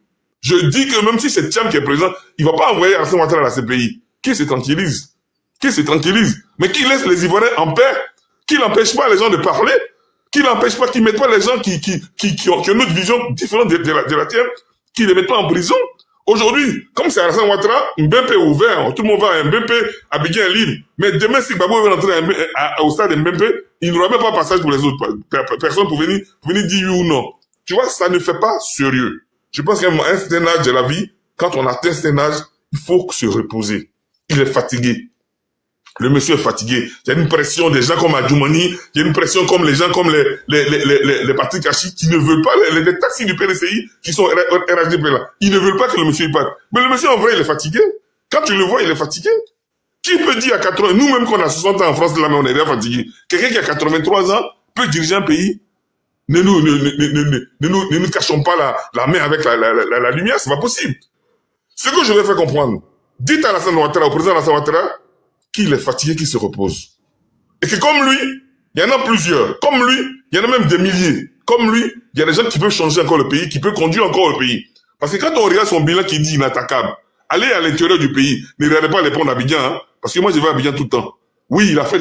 Je dis que même si c'est Thiam qui est président, il va pas envoyer Alassane Ouattara à la CPI. Qui se tranquillise? Qui se tranquillise? Mais qui laisse les Ivoiriens en paix? Qui n'empêche pas les gens de parler? Qui n'empêche pas, qui ne mettent pas les gens qui ont une autre vision différente de la tienne, qui ne les mettent pas en prison? Aujourd'hui, comme c'est Alassane Ouattara, Mbempe est ouvert, tout le monde va à Mbempe, Abidjan est libre. Mais demain, si Gbagbo veut rentrer au stade de Mbempe, il n'y aura même pas passage pour les autres. Personne pour venir dire oui ou non. Tu vois, ça ne fait pas sérieux. Je pense qu'à un certain âge de la vie, quand on atteint un certain âge, il faut se reposer. Il est fatigué. Le monsieur est fatigué. Il y a une pression des gens comme Adjoumani, il y a une pression comme les gens comme les partis cachis qui ne veulent pas, les taxis du PDCI qui sont RHDP là. Ils ne veulent pas que le monsieur y parte. Mais le monsieur en vrai, il est fatigué. Quand tu le vois, il est fatigué. Qui peut dire à 80, nous-mêmes qu'on a 60 ans en France, là, mais on est déjà fatigué. Quelqu'un qui a 83 ans peut diriger un pays. Ne nous cachons pas la main avec la lumière, c'est pas possible. Ce que je vais faire comprendre, dites à Alassane Ouattara, au président Alassane Ouattara, qu'il est fatigué, qu'il se repose. Et que comme lui, il y en a plusieurs. Comme lui, il y en a même des milliers. Comme lui, il y a des gens qui peuvent changer encore le pays, qui peuvent conduire encore le pays. Parce que quand on regarde son bilan qui dit inattaquable, allez à l'intérieur du pays, ne regardez pas les ponts d'Abidjan, hein, parce que moi je vais à Abidjan tout le temps. Oui, il a fait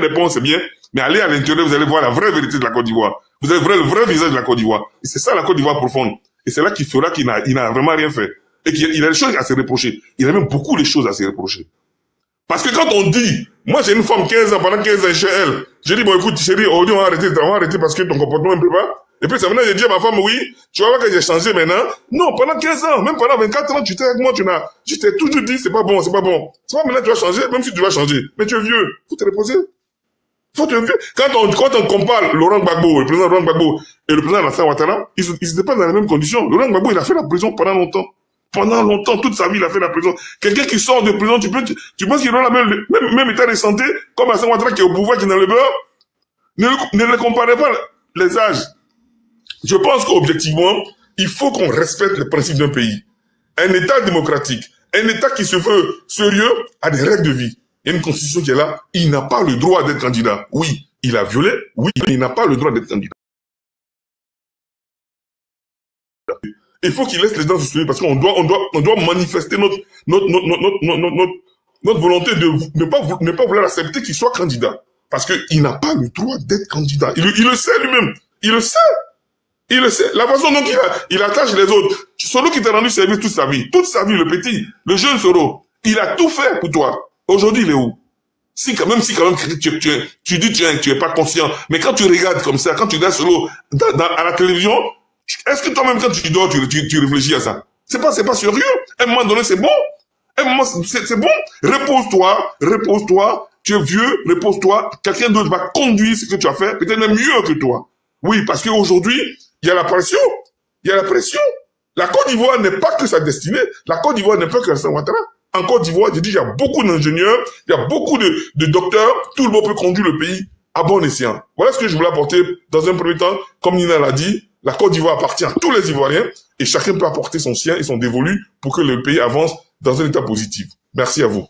des ponts, c'est bien, mais allez à l'intérieur, vous allez voir la vraie vérité de la Côte d'Ivoire. Vous allez voir le vrai visage de la Côte d'Ivoire. Et c'est ça la Côte d'Ivoire profonde. Et c'est là qu'il fera qu'il n'a vraiment rien fait. Et qu'il a des choses à se reprocher. Il a même beaucoup de choses à se reprocher. Parce que quand on dit, moi j'ai une femme 15 ans, pendant 15 ans chez elle, j'ai dit, bon écoute chérie, aujourd'hui on va arrêter parce que ton comportement ne peut pas. Et puis ça maintenant j'ai dit à ma femme, oui, tu vas voir que j'ai changé maintenant. Non, pendant 15 ans, même pendant 24 ans, tu étais avec moi, je t'ai toujours dit, c'est pas bon, c'est pas bon. C'est pas maintenant tu vas changer, même si tu vas changer. Mais tu es vieux, faut te reposer. Faut te reposer. Quand on compare Laurent Gbagbo, le président Laurent Gbagbo et le président Alassane Ouattara, ils n'étaient pas dans les mêmes conditions. Laurent Gbagbo, il a fait la prison pendant longtemps. Pendant longtemps, toute sa vie, il a fait la prison. Quelqu'un qui sort de prison, tu penses qu'il aura même état de santé, comme Alassane Ouattara qui est au pouvoir, qui est dans le beurre? Ne les comparez pas les âges. Je pense qu'objectivement, il faut qu'on respecte les principes d'un pays. Un État démocratique, un État qui se veut sérieux, a des règles de vie. Il y a une constitution qui est là. Il n'a pas le droit d'être candidat. Oui, il a violé. Oui, il n'a pas le droit d'être candidat. Il faut qu'il laisse les gens se souvenir parce qu'on doit manifester notre volonté de ne pas vouloir accepter qu'il soit candidat. Parce qu'il n'a pas le droit d'être candidat. Il le sait lui-même. Il le sait. Il le sait. La façon dont il attache les autres. Soro qui t'a rendu service toute sa vie, le petit, le jeune Soro, il a tout fait pour toi. Aujourd'hui, il est où? Même si tu dis tu es pas conscient, mais quand tu regardes comme ça, quand tu regardes Soro à la télévision, est-ce que toi-même quand tu dors, tu réfléchis à ça? C'est pas sérieux. À un moment donné, c'est bon. À un moment, c'est bon. Repose-toi. Tu es vieux, repose-toi. Quelqu'un d'autre va conduire ce que tu as fait, peut-être même mieux que toi. Oui, parce qu'aujourd'hui, il y a la pression. La Côte d'Ivoire n'est pas que sa destinée. La Côte d'Ivoire n'est pas que Alassane Ouattara. En Côte d'Ivoire, j'ai dit, il y a beaucoup d'ingénieurs, il y a beaucoup de docteurs. Tout le monde peut conduire le pays à bon escient. Voilà ce que je voulais apporter dans un premier temps. Comme Nina l'a dit, la Côte d'Ivoire appartient à tous les Ivoiriens et chacun peut apporter son sien et son dévolu pour que le pays avance dans un état positif. Merci à vous.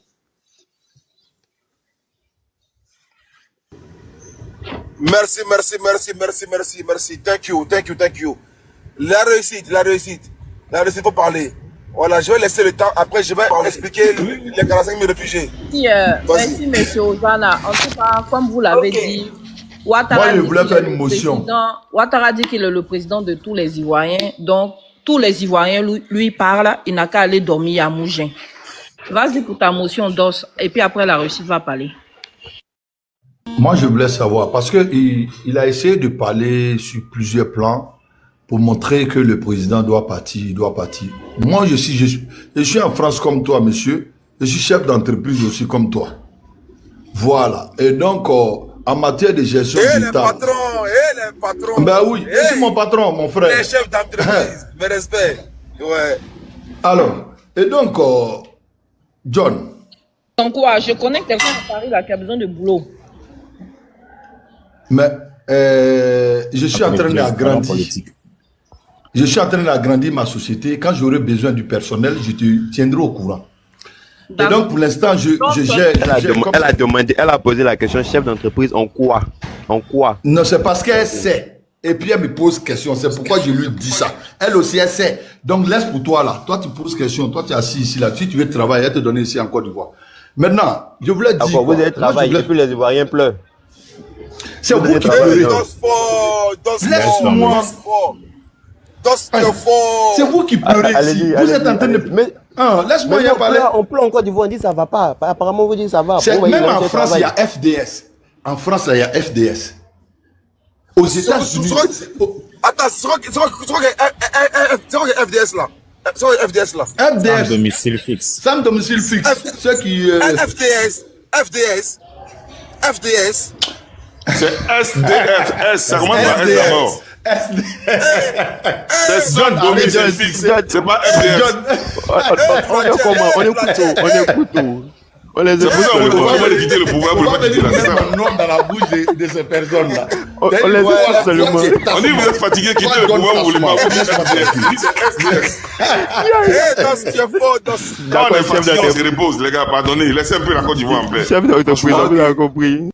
Merci. Thank you. La réussite, faut parler. Voilà, je vais laisser le temps. Après, je vais expliquer les 45 000 réfugiés. Merci, monsieur Ozana. En tout cas, comme vous l'avez dit, Ouattara dit qu'il est le président de tous les Ivoiriens. Donc, tous les Ivoiriens lui parlent. Il n'a qu'à aller dormir à Mougin. Vas-y pour ta motion d'os. Et puis après, la réussite va parler. Moi, je voulais savoir, parce qu'il a essayé de parler sur plusieurs plans pour montrer que le président doit partir, Moi, je suis en France comme toi, monsieur. Je suis chef d'entreprise aussi comme toi. Voilà. Et donc, en matière de gestion d'État... les patrons. Ben oui, je suis mon patron, mon frère. Les chefs d'entreprise, mes respects. Ouais. Alors, et donc, John. Donc quoi, je connais quelqu'un à Paris là, qui a besoin de boulot. Mais je suis en train d'agrandir. Je suis en train d'agrandir ma société. Quand j'aurai besoin du personnel, je te tiendrai au courant. Et donc, pour l'instant, je gère. Elle a posé la question, chef d'entreprise, en quoi? Non, c'est parce qu'elle sait. Et puis, elle me pose question. C'est pourquoi je lui dis ça. Elle aussi, elle sait. Donc, laisse pour toi, là. Toi, tu poses question. Toi, tu es assis ici, là. Si tu veux travailler, elle te donne ici en Côte d'Ivoire. Maintenant, je voulais dire... Vous allez travailler, et puis les Ivoiriens pleurent. C'est vous qui pleurez. Laisse-moi. C'est vous qui pleurez ici. Vous êtes en train de... Laisse-moi y parler. On pleure encore du on dit ça va pas. Apparemment, vous dites ça va. Même en France, il y a FDS. En France, il y a FDS. Aux États-Unis... Attends, c'est quoi FDS là? FDS. Sans domicile fixe. Sans domicile fixe. Ceux qui... FDS. C'est SDF. Ça commence par S d'abord. C'est sans domicile fixe. C'est pas FDS. On écoute tout. On les écoute. C'est pour ça qu'on va quitter le pouvoir pour le pas quitter la salle. On nom dans la bouche de ces personnes-là. On les écoute seulement. On dit vous êtes fatigué, quittez le pouvoir, vous voulez pas. Vous dites FDS. Tu es faux. Quand on est fatigué, on se repose, les gars, pardonnez. Laissez un peu la Côte d'Ivoire en paix. Chef d'entreprise, on a compris.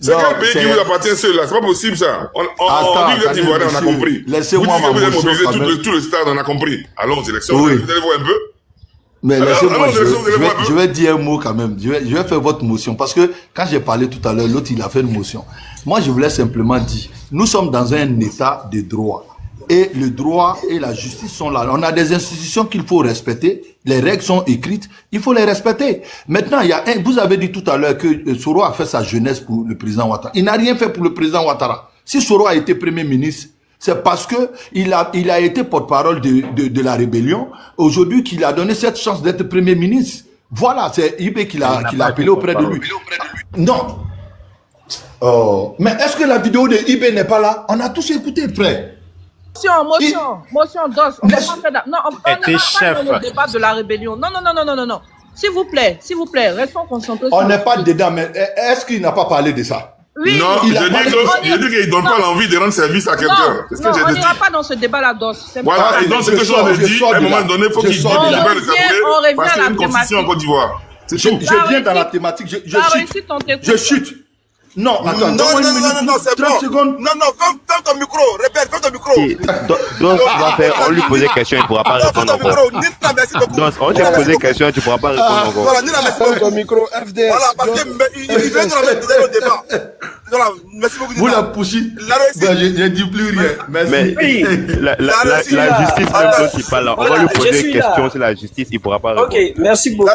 C'est quel pays qui vous appartient seul là? C'est pas possible ça. On dit que vous êtes Ivoirien, on a compris. Laissez-moi ma vous avez mobilisé motion. tout le stade, on a compris. Allons aux élections. Vous allez voir un peu. Mais laissez-moi, je vais dire un mot quand même. Je vais faire votre motion. Parce que quand j'ai parlé tout à l'heure, l'autre il a fait une motion. Moi, je voulais simplement dire, nous sommes dans un état de droit. Et le droit et la justice sont là. On a des institutions qu'il faut respecter. Les règles sont écrites. Il faut les respecter. Maintenant, vous avez dit tout à l'heure que Soro a fait sa jeunesse pour le président Ouattara. Il n'a rien fait pour le président Ouattara. Si Soro a été premier ministre, c'est parce que il a été porte-parole de la rébellion. Aujourd'hui, qu'il a donné cette chance d'être premier ministre. Voilà, c'est Ibé qui l'a appelé auprès de lui. Non. Mais est-ce que la vidéo de Ibé n'est pas là? On a tous écouté, frère. Motion d'os. On n'est pas dans le débat de la rébellion. Non. S'il vous plaît, restons concentrés. On n'est pas dedans, mais est-ce qu'il n'a pas parlé de ça? Oui. Non, il a dit qu'il ne donne pas l'envie de rendre service à quelqu'un. Non, on n'ira pas dans ce débat-là d'os. Voilà, et donc c'est que je dis, à un moment donné, il faut qu'il libère le tabouret, parce qu'il y a une constitution en Côte d'Ivoire. Je viens dans la thématique, je chute. Non, attends, non, c'est bon. 30 secondes. Non, ferme ton micro, répète, ferme ton micro. Donc, on lui posait question, il ne pourra pas répondre encore. Donc, on t'a posé question, tu ne pourras pas répondre encore. Voilà, Nina, merci beaucoup. Ton micro, FDS. Voilà, parce qu'il vient de la mettre au débat. Voilà, merci beaucoup. Vous la poussez. Je ne dis plus rien. Merci. Mais la justice, même toi qui parle, on va lui poser une question sur la justice, il ne pourra pas répondre. Ok, merci beaucoup.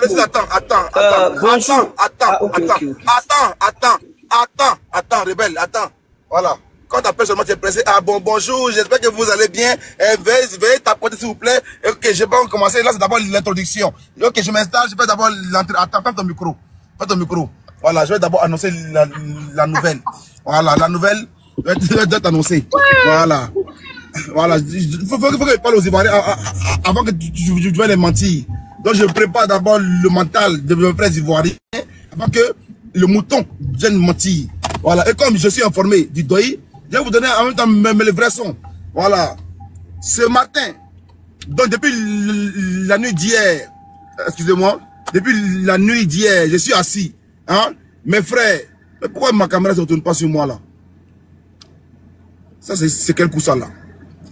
Attends, rebelle, attends. Voilà. Quand ta personne t'es pressé, bonjour, j'espère que vous allez bien. Veuillez t'apporter s'il vous plaît. Ok, je vais commencer. Là, c'est d'abord l'introduction. Ok, je m'installe, je vais d'abord l'entrée. Attends, ferme ton micro. Voilà, je vais d'abord annoncer la nouvelle. Voilà, la nouvelle doit être annoncée. Voilà. Il faut que je parle aux Ivoiriens avant que tu dois les mentir. Donc, je prépare d'abord le mental de mes frères Ivoiriens avant que le mouton vienne mentir. Voilà. Et comme je suis informé du DOI, je vais vous donner en même temps les vrais sons. Voilà. Ce matin, donc depuis la nuit d'hier, excusez-moi, depuis la nuit d'hier, je suis assis. Hein? Mes frères, Mais pourquoi ma caméra ne se retourne pas sur moi là? Ça, c'est quel coup ça là?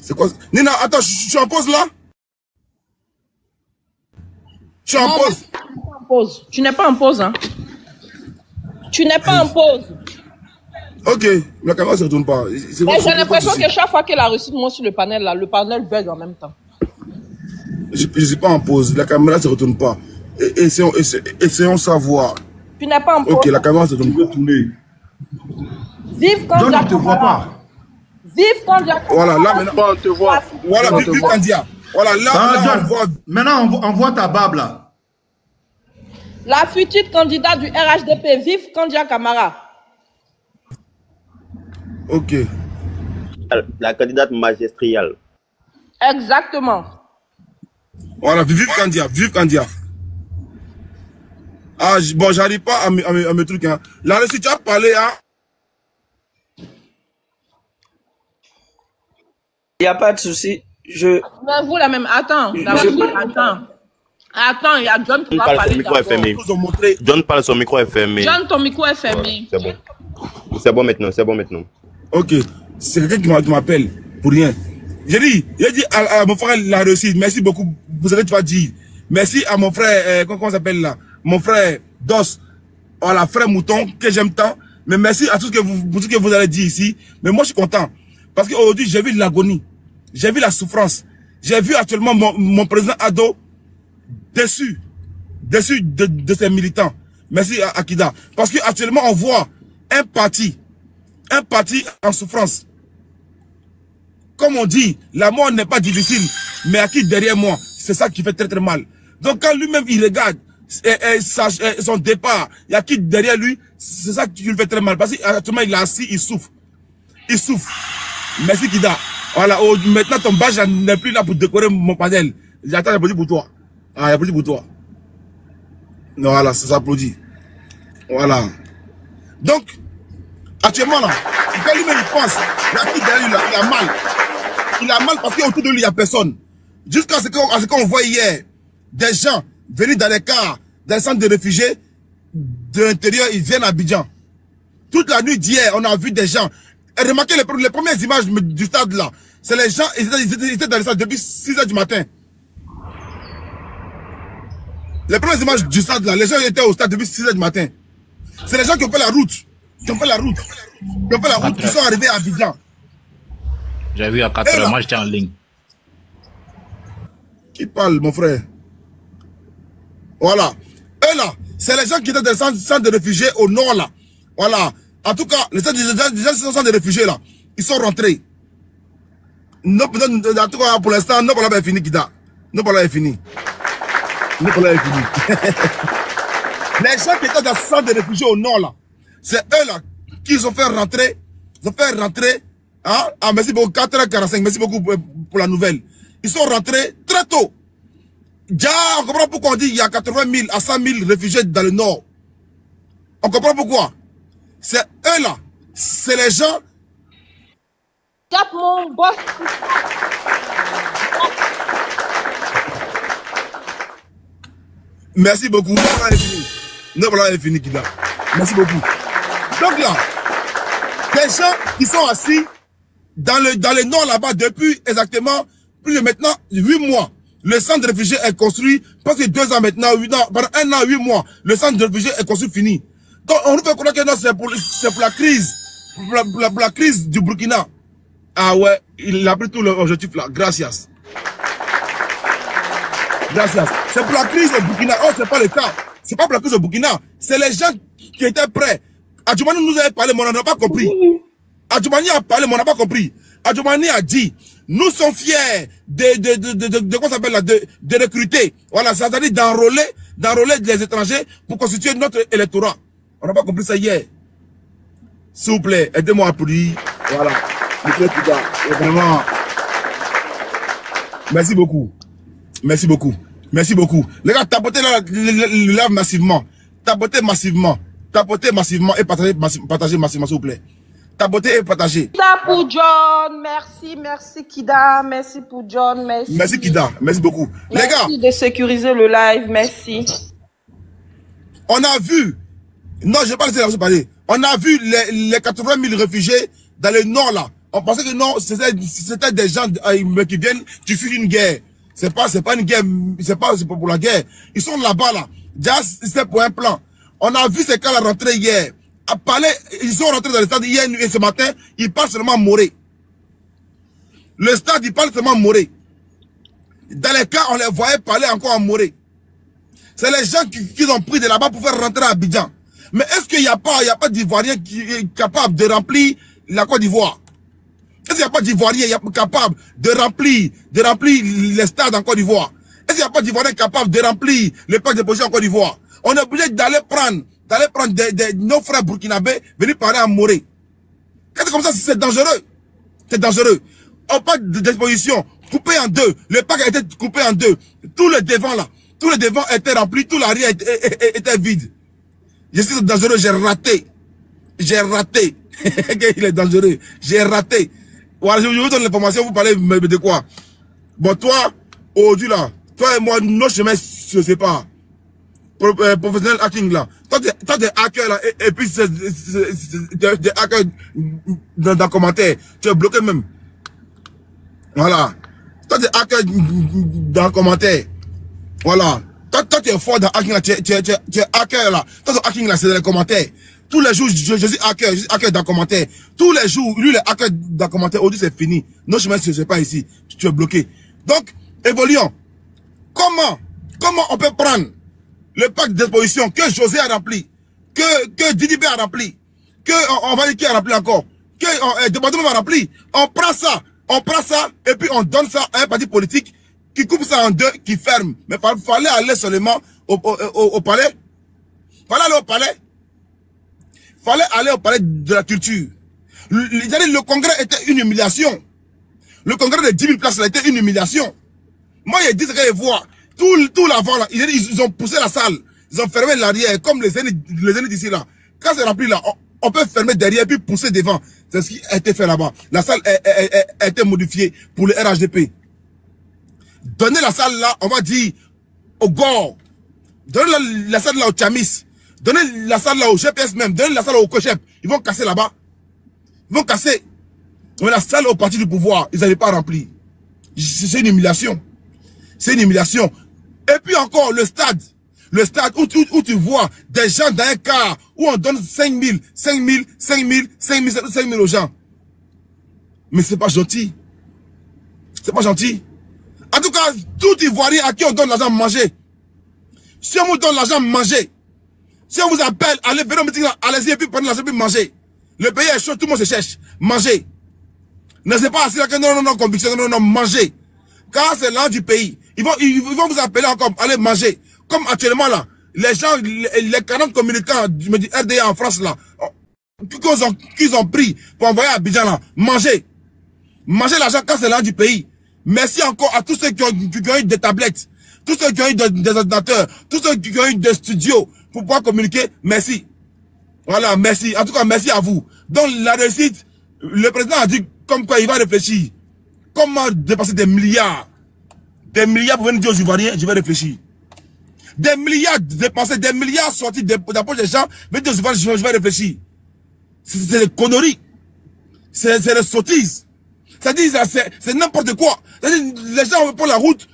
C'est quoi? Nina, attends, je suis en pause là? Je suis en pause. Tu n'es pas en pause, hein? Tu n'es pas en pause. Ok, la caméra ne se retourne pas. J'ai l'impression que chaque fois qu'elle a reçu moi sur le panel, là, le panel bug en même temps. Je ne suis pas en pause, la caméra ne se retourne pas. Essayons savoir. Tu n'es pas en pause. Ok, la caméra se retourne. Vive quand je ne te vois pas. Vive quand Dia. Voilà, là maintenant on te voit. Voilà, vive quand Dia. Voilà, là on voit. Maintenant on voit ta barbe là. La future candidate du RHDP, vive Kandia Camara. Ok. La candidate magistrale. Exactement. Voilà, vive Kandia, vive Kandia. Ah, bon, j'arrive pas à me truc. Hein. Là, si tu as parlé, hein. Il n'y a pas de souci. Mais vous la même. Attends. Attends, il y a John qui va parler. John parle, son micro est fermé. John, ton micro est fermé. C'est bon. C'est bon maintenant. Ok. C'est quelqu'un qui m'appelle pour rien. J'ai dit à mon frère la réussite. Merci beaucoup. Vous savez, tu vas dire. Merci à mon frère, comment s'appelle là? Mon frère Dos. Voilà, frère Mouton, que j'aime tant. Mais merci à tout ce que vous allez dire ici. Mais moi, je suis content. Parce qu'aujourd'hui, j'ai vu l'agonie. J'ai vu la souffrance. J'ai vu actuellement mon président Ado déçu de ses militants. Merci à Akida. Parce qu'actuellement, on voit un parti en souffrance. Comme on dit, la mort n'est pas difficile, mais à qui derrière moi, c'est ça qui fait très très mal. Donc quand lui-même il regarde son départ, il y a qui derrière lui, c'est ça qui lui fait très mal. Parce qu'actuellement il est assis, il souffre. Merci Kida. Voilà, maintenant ton badge n'est plus là pour décorer mon panel. J'attends l'applaudissement pour toi. Ah, l'applaudissement pour toi. Voilà, ça s'applaudit. Voilà. Donc, actuellement là, quand lui-même il pense, il y a qui derrière lui là, il a mal. Il a mal parce qu'autour de lui, il n'y a personne. Jusqu'à ce qu'on voit hier, des gens venus dans les cars, dans les centres de réfugiés, de l'intérieur, ils viennent à Abidjan. Toute la nuit d'hier, on a vu des gens. Et remarquez les premières images du stade là. C'est les gens, ils étaient dans le stade depuis 6 h du matin. Les premières images du stade là, les gens étaient au stade depuis 6 h du matin. C'est les gens qui ont fait la route. Qui sont arrivés à Abidjan. J'ai vu à 4 h, moi j'étais en ligne. Qui parle, mon frère? Voilà. Et là, c'est les gens qui étaient dans le centre de réfugiés au nord là. Voilà. En tout cas, les gens de réfugiés là, ils sont rentrés. En tout cas, pour l'instant, non, pour la est fini, Kida. Non, pour la est fini. Les gens qui étaient dans le centre de réfugiés au nord là, c'est eux là qui ont fait rentrer. Hein? Ah, merci beaucoup, 4 h 45, merci beaucoup pour la nouvelle. Ils sont rentrés très tôt. Déjà, on comprend pourquoi on dit qu'il y a 80 000 à 100 000 réfugiés dans le nord. On comprend pourquoi. C'est eux là. C'est les gens. Cap mon boss. Merci beaucoup. Non, voilà, est fini, Kida. Merci beaucoup. Donc là, des gens qui sont assis dans le nord là-bas depuis exactement plus de maintenant 8 mois. Le centre de réfugiés est construit, parce que 2 ans maintenant, 8 ans, pendant 1 an, 8 mois, le centre de réfugiés est construit fini. Donc on nous fait croire que non, c'est pour la crise, pour la crise du Burkina. Ah ouais, il a pris tout l'objectif là. Gracias. C'est pour la crise au Burkina. Oh, c'est pas le cas. C'est pas pour la crise au Burkina. C'est les gens qui étaient prêts. Adjoumani nous avait parlé, mais on n'a pas compris. Adjoumani a parlé, mais on n'a pas compris. Adjoumani a dit, nous sommes fiers de quoi ça s'appelle là, de recruter. Voilà, ça veut dire d'enrôler les étrangers pour constituer notre électorat. On n'a pas compris ça hier. S'il vous plaît, aidez-moi à prier. Voilà. Vraiment. Merci beaucoup. Les gars, tapotez le live massivement. Tapotez massivement et partagez massivement, s'il vous plaît. Tapotez et partagez. Kida pour John, merci Kida, merci pour John, merci. Merci Kida, merci beaucoup. Merci les gars. Merci de sécuriser le live, merci. On a vu. Non, je ne vais pas laisser la chose parler. On a vu les 80 000 réfugiés dans le nord là. On pensait que non, c'était des gens qui viennent, tu fuis une guerre. C'est pas une guerre, c'est pas pour la guerre. Ils sont là-bas là. Déjà, c'est pour un plan. On a vu ces cas-là rentrer hier. À Palais, ils sont rentrés dans le stade hier et ce matin, ils parlent seulement Moré. Le stade, ils parlent seulement Moré. Dans les cas, on les voyait parler encore en Moré. C'est les gens qui ont pris de là-bas pour faire rentrer à Abidjan. Mais est-ce qu'il n'y a pas d'Ivoirien qui est capable de remplir la Côte d'Ivoire? Est-ce qu'il n'y a pas d'Ivoirien capable de remplir les stades en Côte d'Ivoire? Est-ce qu'il n'y a pas d'Ivoirien capable de remplir les parcs de position en Côte d'Ivoire? On est obligé d'aller prendre nos frères burkinabés, venir parler en Moré. Quand c'est comme ça, c'est dangereux. C'est dangereux. On parle de disposition, coupé en deux. Le parc a été coupé en deux. Tout le devant là, tout le devant était rempli, tout l'arrière était vide. Je suis dangereux, j'ai raté. J'ai raté. Il est dangereux. J'ai raté. Voilà, je vous donne l'information, vous parlez de quoi? Bon, toi, aujourd'hui là, toi et moi, nos chemins se séparent. Professionnel hacking là. Toi, t'es hacker là, et puis t'es hacker dans le commentaire. Tu es bloqué même. Voilà. Toi, t'es hacker dans le commentaire. Voilà. Toi, tu es fort dans hacking là, tu es hacker là. Toi, ton hacking là, c'est dans les commentaires. Tous les jours, je suis hacker dans le commentaire. Tous les jours, lui, le hacker dans le commentaire. Aujourd'hui, c'est fini. Nos chemins, c'est pas ici. Tu es bloqué. Donc, évoluons. Comment on peut prendre le pacte d'exposition que José a rempli, que Didibé a rempli, que on va dire qui a rempli encore, que Département a rempli. On prend ça, et puis on donne ça à un parti politique qui coupe ça en deux, qui ferme. Mais fallait aller seulement au palais. Fallait aller au palais. Fallait aller au palais de la culture. Le congrès était une humiliation. Le congrès de 10 000 places là était une humiliation. Moi, ils disent qu'ils voient tout l'avant là. Ils ont poussé la salle. Ils ont fermé l'arrière, comme les aînés d'ici là. Quand c'est rempli là, on peut fermer derrière puis pousser devant. C'est ce qui a été fait là-bas. La salle a été modifiée pour le RHDP. Donnez la salle là, on va dire, au Gore. Donnez la salle là au Tchamis. Donnez la salle là au GPS même. Donnez la salle au Cochep. Ils vont casser là-bas. Ils vont casser. Mais la salle au parti du pouvoir, ils n'avaient pas rempli. C'est une humiliation. C'est une humiliation. Et puis encore, le stade où tu vois des gens dans un car, où on donne 5 000 aux gens. Mais c'est pas gentil. C'est pas gentil. En tout cas, tout Ivoirien à qui on donne l'argent manger. Si on vous donne l'argent manger, si on vous appelle, allez, venez au meeting, allez-y, et puis prenez l'argent, puis mangez. Le pays est chaud, tout le monde se cherche. Mangez. Ne c'est pas assis là que non, conviction, non, mangez. Car c'est l'an du pays. Ils vont vous appeler encore, allez manger. Comme actuellement là, les gens, les 40 communicants du RDA en France là, qu'ils ont pris pour envoyer à Abidjan là, mangez. Mangez l'argent quand c'est l'an du pays. Merci encore à tous ceux qui ont eu des tablettes, tous ceux qui ont eu des ordinateurs, tous ceux qui ont eu des studios pour pouvoir communiquer. Merci. Voilà, merci. En tout cas, merci à vous. Donc la réussite, le président a dit comme quoi il va réfléchir. Comment dépasser des milliards pour venir dire aux Ivoiriens, je vais réfléchir. Des milliards dépensés, des milliards sortis de la poche des gens, venir dire aux Ivoiriens, je vais réfléchir. C'est des conneries. C'est des sottises. C'est-à-dire, c'est n'importe quoi. C'est-à-dire, les gens vont prendre la route.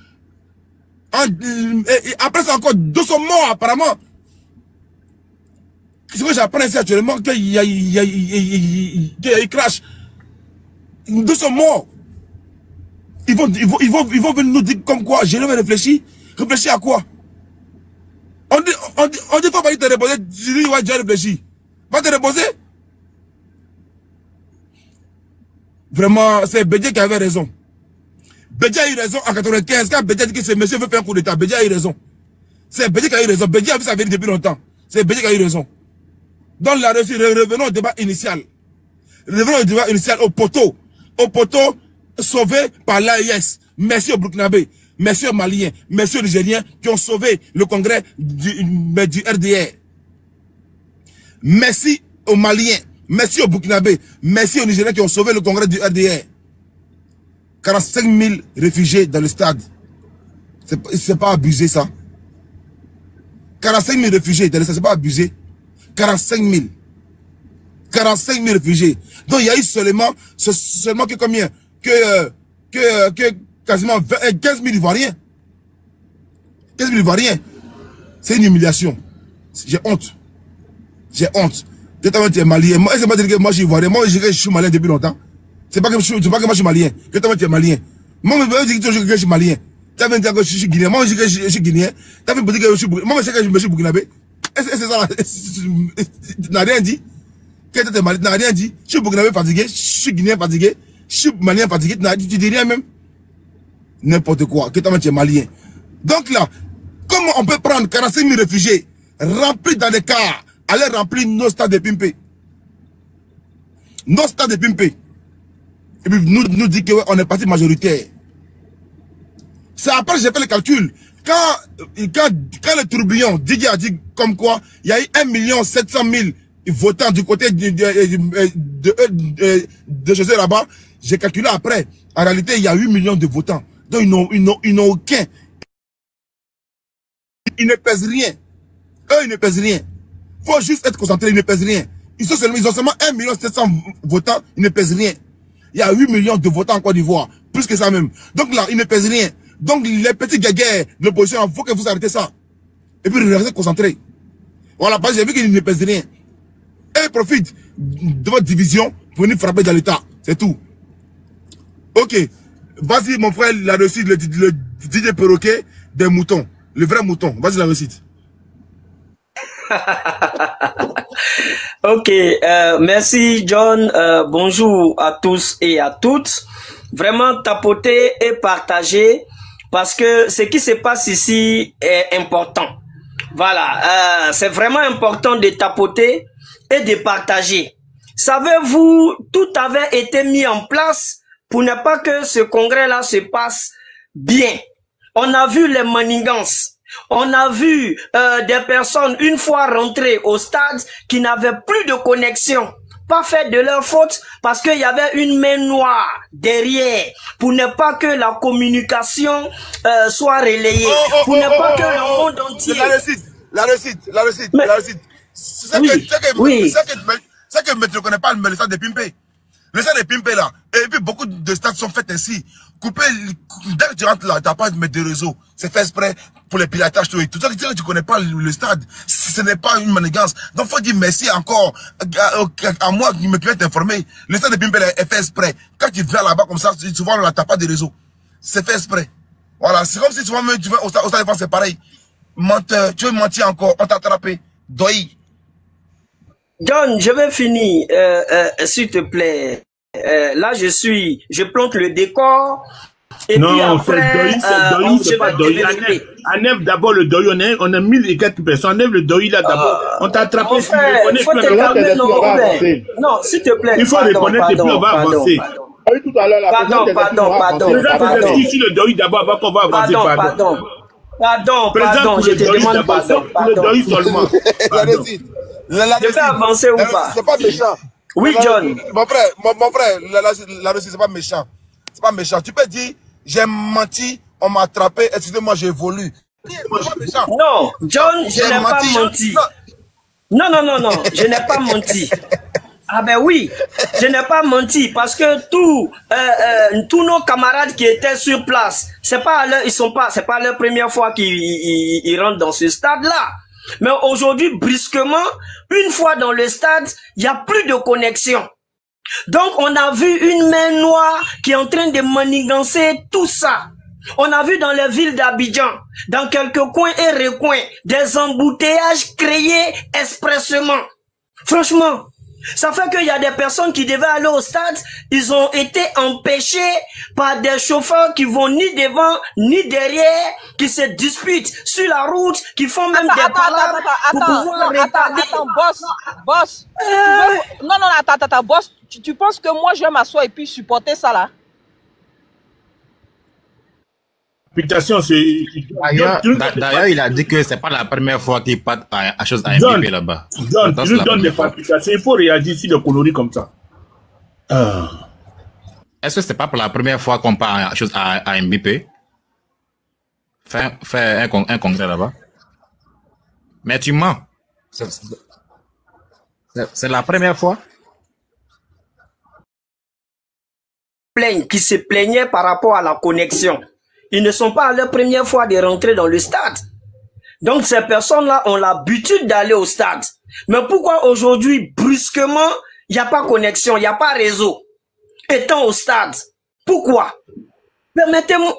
Et après, c'est encore 200 morts, apparemment. Ce que j'apprends ici actuellement, qu'il y a eu crash. 200 morts. Ils vont venir nous dire comme quoi, je vais réfléchir. Réfléchir à quoi? On dit, faut pas te reposer. Tu dis, ouais, je vais réfléchir. Va te reposer? Vraiment, c'est Bédié qui avait raison. Bédié a eu raison en 95. Quand Bédié a dit que ce monsieur veut faire un coup d'état, Bédié a eu raison. C'est Bédié qui a eu raison. Bédié a vu sa vérité depuis longtemps. C'est Bédié qui a eu raison. Donc la réussite, revenons au débat initial. Revenons au débat initial, au poteau. Au poteau sauvé par l'AIS. Merci aux Burkinabés, merci aux Maliens, merci aux Nigériens qui ont sauvé le congrès du RDR. Merci aux Maliens, merci aux Burkinabés, merci aux Nigériens qui ont sauvé le congrès du RDR. 45 000 réfugiés dans le stade. C'est pas abusé ça. 45 000 réfugiés dans le stade, c'est pas abusé. 45 000. 45 000 réfugiés. Donc il y a eu seulement que combien? Que quasiment 15 000 Ivoiriens. 15 000 Ivoiriens. C'est une humiliation. J'ai honte. J'ai honte. Tu es malien. Moi, c'est pas dire que moi je suis Ivoirien. Moi, je suis malien depuis longtemps. C'est pas que moi je suis malien. Que tu es malien. Moi, je dis que je suis malien. Tu as dit que je suis guinéen. Moi, je dis que je suis guinéen. Tu as dit que je suis burkinabé. Moi, je sais que je suis burkinabé. C'est ça là. Tu n'as rien dit. Que tu es malien. Tu n'as rien dit. Je suis burkinabé fatigué. Je suis guinéen fatigué. Je suis malien fatigué. Tu dis rien même. N'importe quoi. Que tu es malien. Donc là, comment on peut prendre 45 000 réfugiés remplis dans des cars, aller remplir nos stades de Pimpé? Nos stades de Pimpé. Et puis nous dit qu'on est parti majoritaire. C'est après que j'ai fait le calcul. Quand le tourbillon, Didier a dit comme quoi, il y a eu 1 700 000 votants du côté de José là-bas, j'ai calculé après. En réalité, il y a 8 millions de votants. Donc ils n'ont aucun. Ils ne pèsent rien. Eux, ils ne pèsent rien. Il faut juste être concentré, ils ne pèsent rien. Ils ont seulement 1 700 000 votants, ils ne pèsent rien. Il y a 8 millions de votants en Côte d'Ivoire. Plus que ça même. Donc là, ils ne pèsent rien. Donc les petits guéguerres de l'opposition, il faut que vous arrêtez ça. Et puis restez concentrés. Voilà, parce que j'ai vu qu'ils ne pèsent rien. Et ils profitent de votre division pour venir frapper dans l'État. C'est tout. Ok. Vas-y, mon frère, la réussite, le DJ Perroquet des moutons. Le vrai mouton. Vas-y, la réussite. Ok, merci John. Bonjour à tous et à toutes. Vraiment tapoter et partager parce que ce qui se passe ici est important. Voilà, c'est vraiment important de tapoter et de partager. Savez-vous, tout avait été mis en place pour ne pas que ce congrès-là se passe bien. On a vu les manigances. On a vu des personnes, une fois rentrées au stade, qui n'avaient plus de connexion. Pas fait de leur faute, parce qu'il y avait une main noire derrière, pour ne pas que la communication soit relayée, pour ne pas que le monde entier... La réussite. C'est que je ne connais pas le stade de Pimpé. Le stade de Pimpé là, et puis beaucoup de stades sont faits ainsi. Couper, dès que tu rentres là, tu n'as pas de mettre de réseau. C'est fait exprès pour les piratages, tout. Tout ça, tu ne connais pas le stade. Ce n'est pas une manigance. Donc, faut dire merci encore à moi qui peut être informé. Le stade de Pimpé est fait exprès. Quand tu viens là-bas comme ça, souvent là, tu n'as pas de réseau. C'est fait exprès. Voilà, c'est comme si souvent tu vas au stade de France, c'est pareil. Menteur, tu veux mentir encore, on t'a attrapé. Doi. John, je vais finir, s'il te plaît. Là, je plante le décor. Et non, puis après, c'est pas Doyi. Enlève d'abord le Doyi. On a 1000 et quelques personnes. Enlève le Doyi là d'abord. On t'a attrapé. Il faut te calmer, non, s'il te plaît. Il faut reconnaître et puis on va avancer. Pardon. Ici le Doyi d'abord avant qu'on va avancer. Pardon, je te demande pardon. Le Doyi seulement. Je peux avancer ou pas? C'est pas méchant. Oui, John. Mon frère, la réussite, c'est pas méchant. C'est pas méchant. Tu peux dire, j'ai menti, on m'a attrapé, excusez-moi, j'ai évolué. Non, John, je n'ai pas menti. Non, je n'ai pas menti. Ah ben oui, je n'ai pas menti parce que tous nos camarades qui étaient sur place, c'est pas leur première fois qu'ils rentrent dans ce stade-là. Mais aujourd'hui, brusquement, une fois dans le stade, il n'y a plus de connexion. Donc, on a vu une main noire qui est en train de manigancer tout ça. On a vu dans les villes d'Abidjan, dans quelques coins et recoins, des embouteillages créés expressément. Franchement, ça fait qu'il y a des personnes qui devaient aller au stade, ils ont été empêchés par des chauffeurs qui vont ni devant ni derrière, qui se disputent sur la route, qui font même des palabres pour pouvoir retarder. Attends, boss. Non, attends, boss. Tu penses que moi je vais m'asseoir et puis supporter ça là? D'ailleurs, il a dit que c'est pas la première fois qu'il part à chose à MPP là-bas. John, tu nous donnes des palpitations. Il faut réagir si le coloris comme ça. Est-ce que c'est pas pour la première fois qu'on part à chose à MPP? Faire un congrès là-bas? Mais tu mens. C'est la première fois? se plaignaient par rapport à la connexion. Ils ne sont pas à leur première fois de rentrer dans le stade. Donc ces personnes-là ont l'habitude d'aller au stade. Mais pourquoi aujourd'hui, brusquement, il n'y a pas connexion, il n'y a pas réseau, étant au stade? Pourquoi? Permettez-moi...